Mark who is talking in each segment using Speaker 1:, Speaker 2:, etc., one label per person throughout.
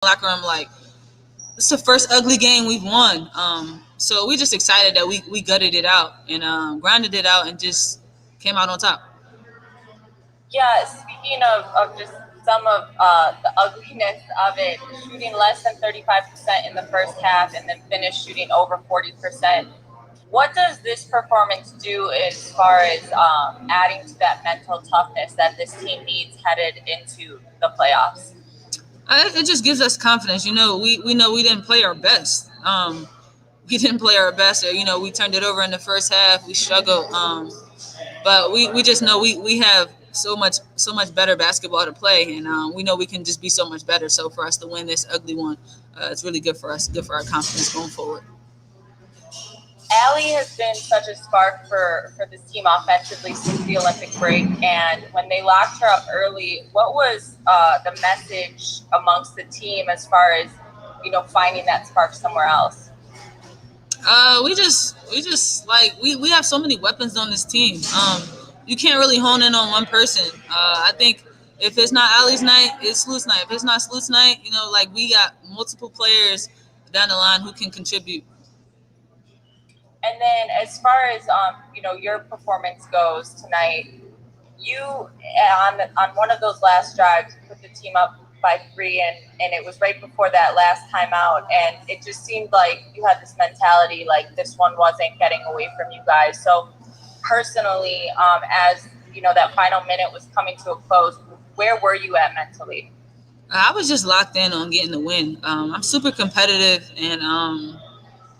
Speaker 1: locker room like, it's the first ugly game we've won. So we're just excited that we gutted it out and grinded it out and just came out on top.
Speaker 2: Yeah, speaking of just some of the ugliness of it, shooting less than 35% in the first half and then finish shooting over 40%. What does this performance do as far as adding to that mental toughness that this team needs headed into the playoffs?
Speaker 1: It just gives us confidence. We know we didn't play our best. We didn't play our best. Or, we turned it over in the first half. We struggled. But we just know we have so much better basketball to play, and we know we can just be so much better. So for us to win this ugly one, it's really good for us, good for our confidence going forward.
Speaker 2: Allie has been such a spark for this team offensively since the Olympic break. And when they locked her up early, what was the message amongst the team as far as, finding that spark somewhere else?
Speaker 1: We just like we have so many weapons on this team. You can't really hone in on one person. I think if it's not Ali's night, it's Slute's night. If it's not Slute's night, like we got multiple players down the line who can contribute.
Speaker 2: And then as far as, your performance goes tonight, you on one of those last drives put the team up by 3, and it was right before that last timeout, and it just seemed like you had this mentality like this one wasn't getting away from you guys. So personally, as that final minute was coming to a close, where were you at mentally?
Speaker 1: I was just locked in on getting the win. I'm super competitive, and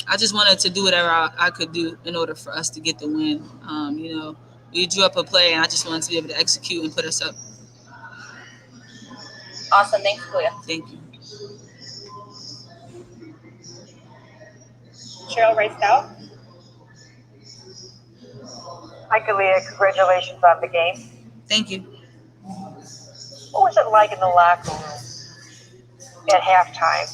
Speaker 1: I just wanted to do whatever I could do in order for us to get the win. We drew up a play, and I just wanted to be able to execute and put us up.
Speaker 2: Awesome, thanks, Julia.
Speaker 1: Thank you.
Speaker 3: Cheryl Rice out.
Speaker 4: Hi, Kalia. Congratulations on the game.
Speaker 1: Thank you.
Speaker 4: What was it like in the locker room at halftime?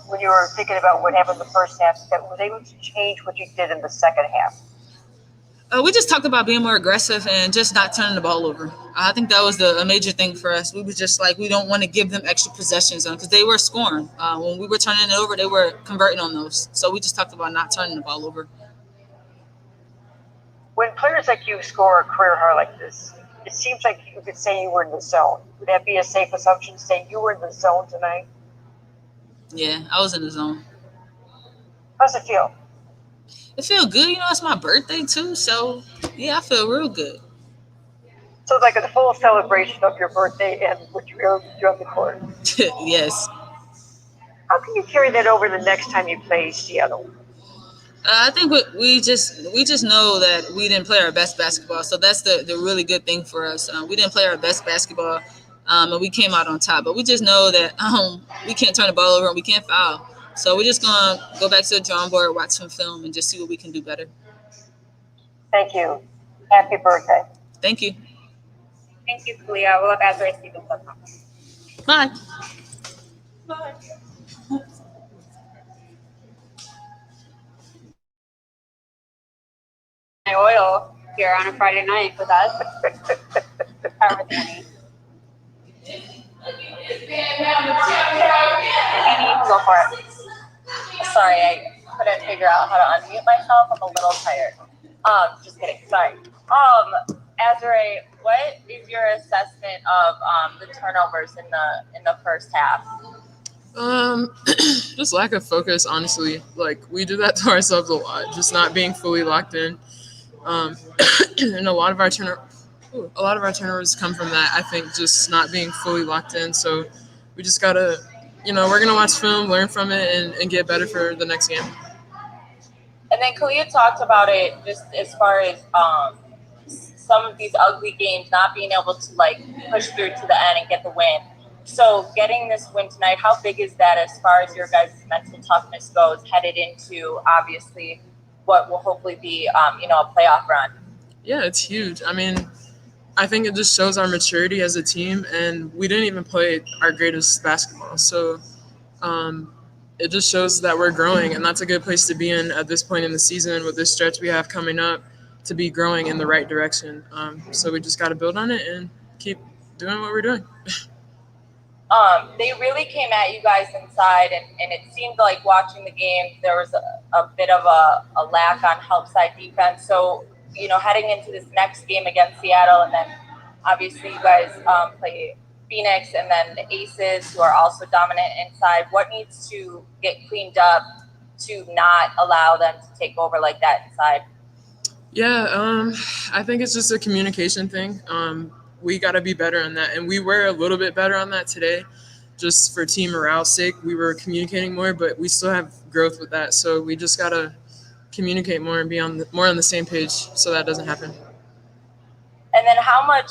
Speaker 4: When you were thinking about what happened in the first half, that was able to change what you did in the second half?
Speaker 1: We just talked about being more aggressive and just not turning the ball over. I think that was a major thing for us. We were just like, we don't want to give them extra possessions on because they were scoring. When we were turning it over, they were converting on those. So we just talked about not turning the ball over.
Speaker 4: When players like you score a career high like this, it seems like you could say you were in the zone. Would that be a safe assumption to say you were in the zone tonight?
Speaker 1: Yeah, I was in the zone.
Speaker 4: How's it feel?
Speaker 1: It feel good. It's my birthday too. So, yeah, I feel real good.
Speaker 4: So like a full celebration of your birthday and what you're on the court.
Speaker 1: Yes.
Speaker 4: How can you carry that over the next time you play Seattle?
Speaker 1: I think we just know that we didn't play our best basketball, so that's the really good thing for us. We didn't play our best basketball, and we came out on top. But we just know that we can't turn the ball over and we can't foul. So we're just gonna go back to the drawing board, watch some film, and just see what we can do better.
Speaker 4: Thank you. Happy birthday.
Speaker 1: Thank you.
Speaker 3: Thank you, Kalia. We'll have Azure Stevens up.
Speaker 1: Bye.
Speaker 3: Bye. My oil here on a Friday night with us. Power Danny. Annie, go for it.
Speaker 2: Sorry, I couldn't figure out how to unmute myself. I'm a little tired. Just kidding. Sorry. Azure, what is your assessment of the turnovers in the first half?
Speaker 5: Just lack of focus, honestly. Like, we do that to ourselves a lot, just not being fully locked in. And a lot of our turnovers come from that. I think just not being fully locked in. So we just gotta, we're gonna watch film, learn from it, and get better for the next game.
Speaker 2: And then Kalia talked about it just as far as some of these ugly games not being able to push through to the end and get the win. So getting this win tonight, how big is that as far as your guys' mental toughness goes headed into obviously what will hopefully be a playoff run?
Speaker 5: Yeah, it's huge. I mean, I think it just shows our maturity as a team, and we didn't even play our greatest basketball. So it just shows that we're growing, and that's a good place to be in at this point in the season with this stretch we have coming up to be growing in the right direction. So we just got to build on it and keep doing what we're doing.
Speaker 2: They really came at you guys inside, and it seemed like watching the game, there was a bit of a lack on help side defense. So, heading into this next game against Seattle, and then obviously you guys play Phoenix and then the Aces, who are also dominant inside. What needs to get cleaned up to not allow them to take over like that inside?
Speaker 5: Yeah, I think it's just a communication thing. We got to be better on that, and we were a little bit better on that today. Just for team morale's sake, we were communicating more, but we still have growth with that. So we just gotta communicate more and be more on the same page, so that doesn't happen.
Speaker 2: And then how much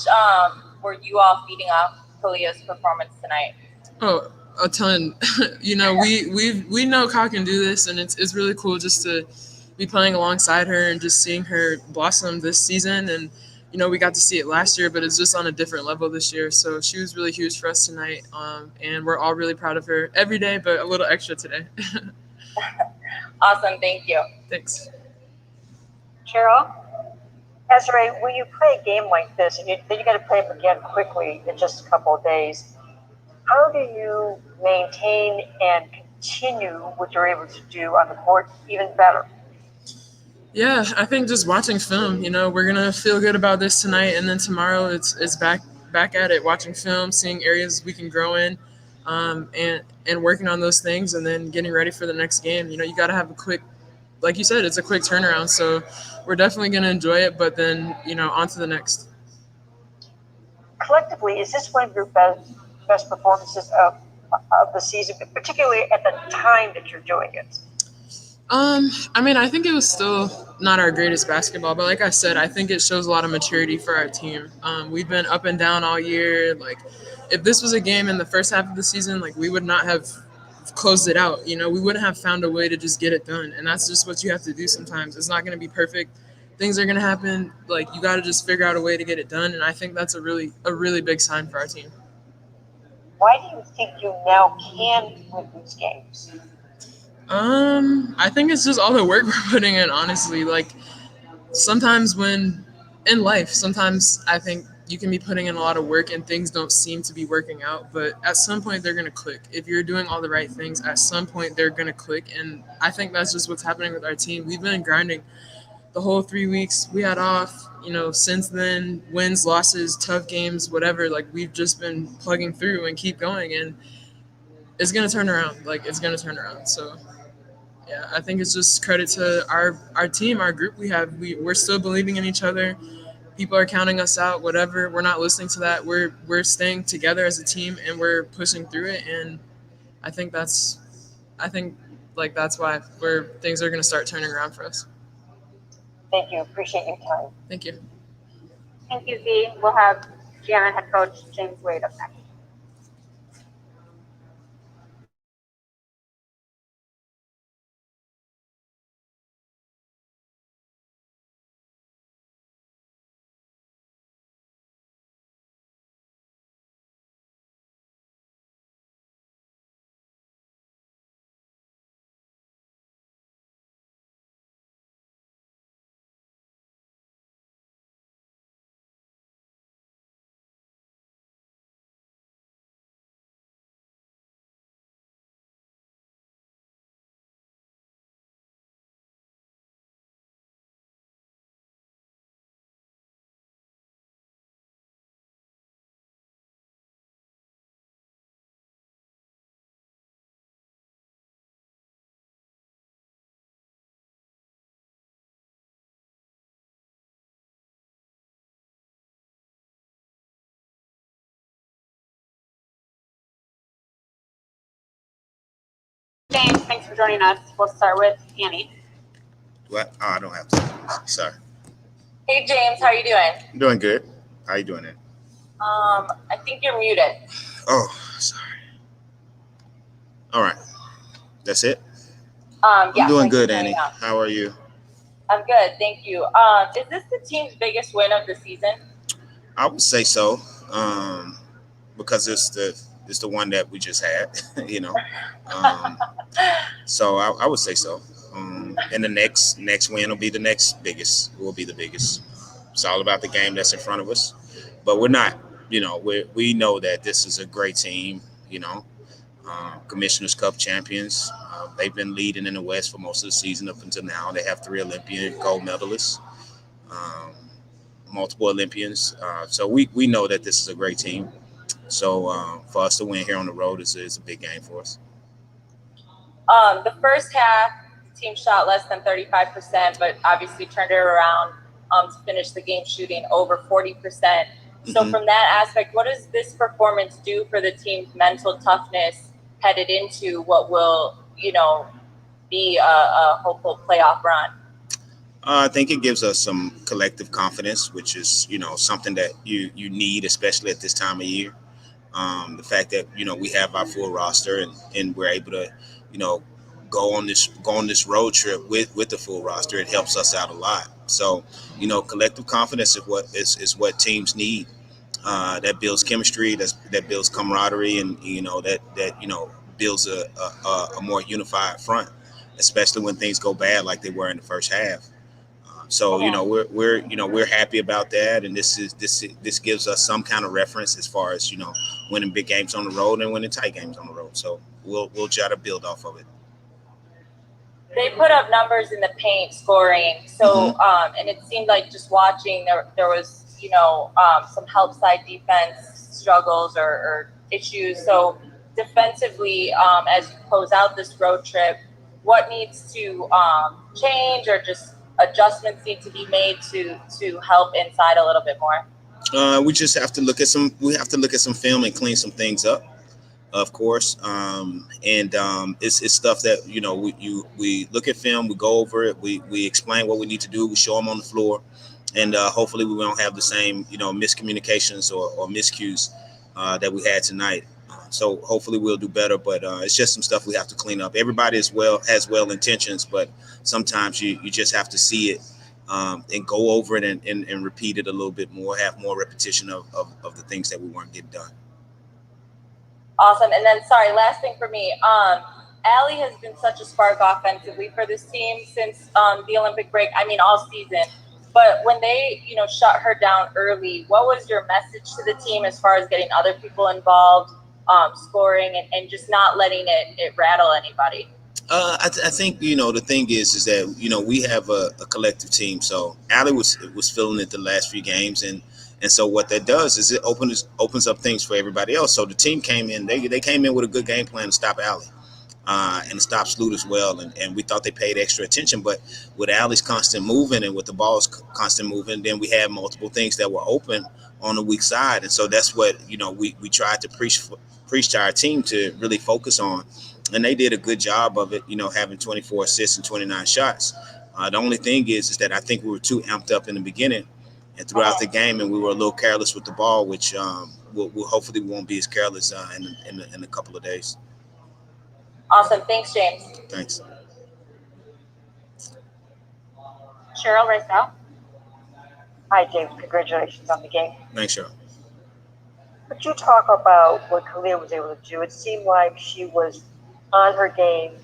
Speaker 2: were you all feeding off Kalia's performance tonight?
Speaker 5: Oh, a ton. We know Kyle can do this, and it's really cool just to be playing alongside her and just seeing her blossom this season. And we got to see it last year, but it's just on a different level this year. So she was really huge for us tonight, and we're all really proud of her every day, but a little extra today.
Speaker 2: Awesome, thank you.
Speaker 5: Thanks.
Speaker 4: Cheryl? Desiree, when you play a game like this, and then you got to play them again quickly in just a couple of days, how do you maintain and continue what you're able to do on the court even better?
Speaker 5: Yeah, I think just watching film, we're gonna feel good about this tonight, and then tomorrow it's back at it, watching film, seeing areas we can grow in, and working on those things, and then getting ready for the next game. You got to have a quick, like you said, it's a quick turnaround. So we're definitely gonna enjoy it, but then on to the next.
Speaker 4: Collectively, is this one of your best performances of the season, particularly at the time that you're doing it?
Speaker 5: I think it was still not our greatest basketball, but like I said, I think it shows a lot of maturity for our team. We've been up and down all year. Like, if this was a game in the first half of the season, like, we would not have closed it out. We wouldn't have found a way to just get it done. And that's just what you have to do sometimes. It's not going to be perfect. Things are going to happen. Like, you got to just figure out a way to get it done. And I think that's a really big sign for our team.
Speaker 4: Why do you think you now can win these games?
Speaker 5: I think it's just all the work we're putting in, honestly. Like, sometimes in life, I think you can be putting in a lot of work and things don't seem to be working out, but at some point they're going to click. If you're doing all the right things, at some point they're going to click, and I think that's just what's happening with our team. We've been grinding the whole 3 weeks we had off, since then, wins, losses, tough games, whatever. Like, we've just been plugging through and keep going, and it's going to turn around. Like, it's going to turn around. So yeah, I think it's just credit to our team, our group we have. We're still believing in each other. People are counting us out, whatever. We're not listening to that. We're staying together as a team, and we're pushing through it. And I think that's why things are going to start turning around for us.
Speaker 4: Thank you. Appreciate your time.
Speaker 5: Thank you.
Speaker 3: Thank you, Z. We'll have GM head coach James Wade up next. James, thanks for joining us. We'll start with Annie.
Speaker 6: What? Oh, I don't have to. Sorry.
Speaker 2: Hey James, how are you doing?
Speaker 6: I'm doing good. How you doing it?
Speaker 2: I think you're muted.
Speaker 6: Oh, sorry. All right. That's it?
Speaker 2: Yeah.
Speaker 6: I'm doing good, Annie. How are you?
Speaker 2: I'm good, thank you. Is this the team's biggest win of the season?
Speaker 6: I would say so, because it's the one that we just had, So I would say so. And the next win will be the next biggest. Will be the biggest. It's all about the game that's in front of us, but we're not. We know that this is a great team. You know, Commissioner's Cup champions. They've been leading in the West for most of the season up until now. They have 3 Olympian gold medalists, um, multiple Olympians. So we know that this is a great team. So for us to win here on the road is a big game for us.
Speaker 2: The first half, the team shot less than 35%, but obviously turned it around to finish the game shooting over 40%. So
Speaker 6: Mhm.
Speaker 2: from that aspect, what does this performance do for the team's mental toughness headed into what will, be a hopeful playoff run?
Speaker 6: I think it gives us some collective confidence, which is something that you need, especially at this time of year. The fact that we have our full roster and we're able to you know go on this road trip with the full roster, it helps us out a lot. So collective confidence is what teams need. That builds chemistry, that builds camaraderie, and that builds a more unified front, especially when things go bad like they were in the first half. So we're happy about that, and this gives us some kind of reference as far as winning big games on the road and winning tight games on the road. So we'll try to build off of it.
Speaker 2: They put up numbers in the paint scoring. So, and it seemed like just watching there was, some help side defense struggles or issues. So defensively, as you close out this road trip, what needs to change or just adjustments need to be made to help inside a little bit more?
Speaker 6: We just have to look at some. We have to look at some film and clean some things up, of course. And it's stuff that we look at film, we go over it, we explain what we need to do, we show them on the floor, and hopefully we won't have the same miscommunications or miscues that we had tonight. So hopefully we'll do better, but it's just some stuff we have to clean up. Everybody has well intentions, but sometimes you just have to see it and go over it and repeat it a little bit more, have more repetition of the things that we weren't getting done.
Speaker 2: Awesome. And then, sorry, last thing for me. Allie has been such a spark offensively for this team since the Olympic break. I mean, all season. But when they, shut her down early, what was your message to the team as far as getting other people involved, scoring, and just not letting it rattle anybody?
Speaker 6: I think the thing is that we have a collective team. So Allie was feeling it the last few games, and so what that does is it opens up things for everybody else. So the team came in, they came in with a good game plan to stop Allie. And to stop Sloot as well, and we thought they paid extra attention. But with Allie's constant moving and with the ball's constant moving, then we had multiple things that were open on the weak side, and so that's what we tried to preach to our team to really focus on, and they did a good job of it. Having 24 assists and 29 shots. The only thing is that I think we were too amped up in the beginning and throughout the game, and we were a little careless with the ball, which we'll hopefully we won't be as careless in a couple of days.
Speaker 2: Awesome. Thanks, James.
Speaker 6: Thanks.
Speaker 3: Cheryl, right now.
Speaker 4: Hi, James. Congratulations on the game.
Speaker 6: Thanks, Cheryl.
Speaker 4: Could you talk about what Kalia was able to do? It seemed like she was on her game,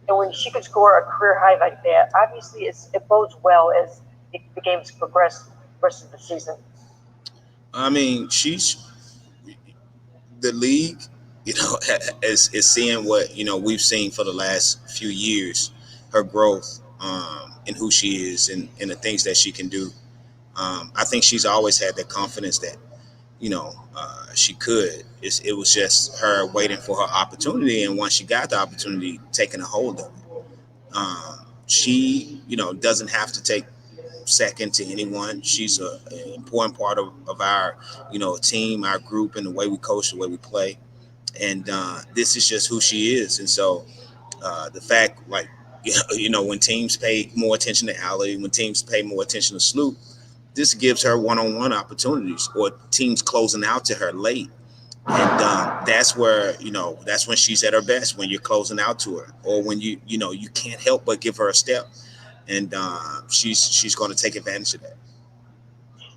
Speaker 4: and when she could score a career high like that, obviously it bodes well as the games progress the rest of the season.
Speaker 6: I mean, she's the league, is seeing what we've seen for the last few years, her growth and who she is and the things that she can do. I think she's always had that confidence that she could. It was just her waiting for her opportunity, and once she got the opportunity, taking a hold of it. She doesn't have to take second to anyone. She's an important part of our team, our group, and the way we coach, the way we play. And this is just who she is. And so the fact, like, when teams pay more attention to Allie, when teams pay more attention to Sloop, this gives her one-on-one opportunities or teams closing out to her late. And that's where, that's when she's at her best, when you're closing out to her, or when you can't help but give her a step. And she's going to take advantage of that.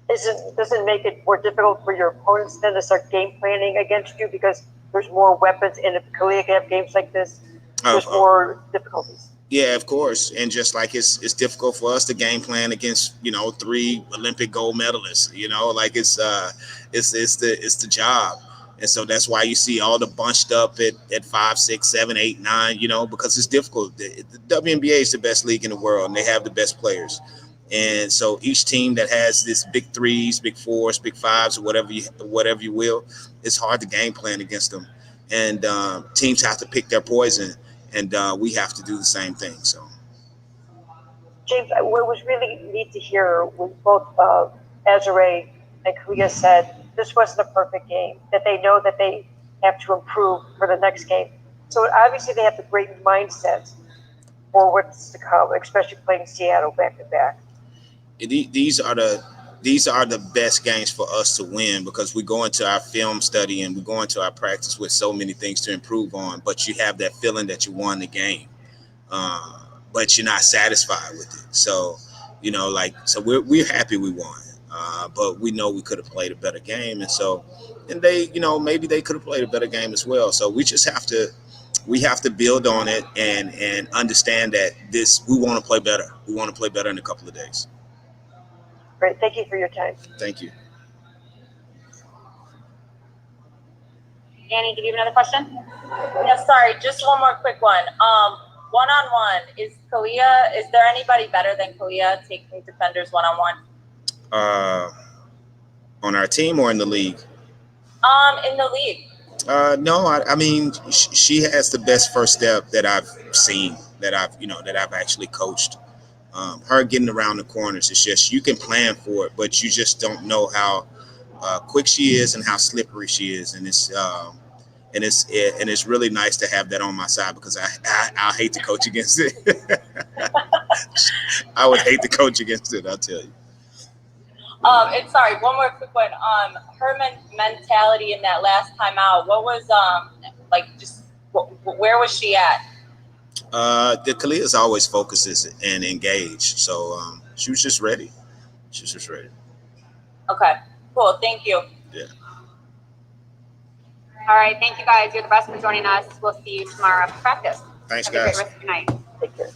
Speaker 4: Does it make it more difficult for your opponents then to start game planning against you because there's more weapons, and if Kalia can have games like this, there's more difficulties?
Speaker 6: Yeah, of course. And just like it's difficult for us to game plan against 3 Olympic gold medalists, like it's the job. And so that's why you see all the bunched up at 5, 6, 7, 8, 9, because it's difficult. The WNBA is the best league in the world, and they have the best players. And so each team that has this big threes, big fours, big fives, or whatever you will, it's hard to game plan against them. And teams have to pick their poison, and we have to do the same thing. So,
Speaker 4: James, what was really neat to hear was both Ezra and Kalia said this wasn't a perfect game, that they know that they have to improve for the next game. So obviously they have the great mindset for what's to come, especially playing Seattle back to back.
Speaker 6: These are the best games for us to win, because we go into our film study and we go into our practice with so many things to improve on, but you have that feeling that you won the game, but you're not satisfied with it. So, we're happy we won, but we know we could have played a better game, and they, maybe they could have played a better game as well. So we just have to build on it and understand that we want to play better. We want to play better in a couple of days.
Speaker 4: Great. Thank you for your time.
Speaker 6: Thank you.
Speaker 3: Annie, did you have another question?
Speaker 2: Yeah, sorry, just one more quick one. One-on-one, is there anybody better than Kalia taking defenders one-on-one?
Speaker 6: On our team or in the league?
Speaker 2: In the league.
Speaker 6: No, I mean, she has the best first step that I've seen, that I've actually coached. Her getting around the corners, it's just, you can plan for it, but you just don't know how quick she is and how slippery she is, and it's really nice to have that on my side, because I hate to coach against it. I would hate to coach against it, I'll tell you.
Speaker 2: And sorry, one more quick one. Her mentality in that last time out, what was where was she at?
Speaker 6: The Kalia's always focuses and engaged, so she was just ready.
Speaker 2: Okay, cool. Thank you.
Speaker 6: Yeah.
Speaker 3: All right. Thank you guys. You're the best for joining us. We'll see you tomorrow after practice.
Speaker 6: Thanks,
Speaker 3: Have a
Speaker 6: guys.
Speaker 3: great rest of your night.
Speaker 4: Take care.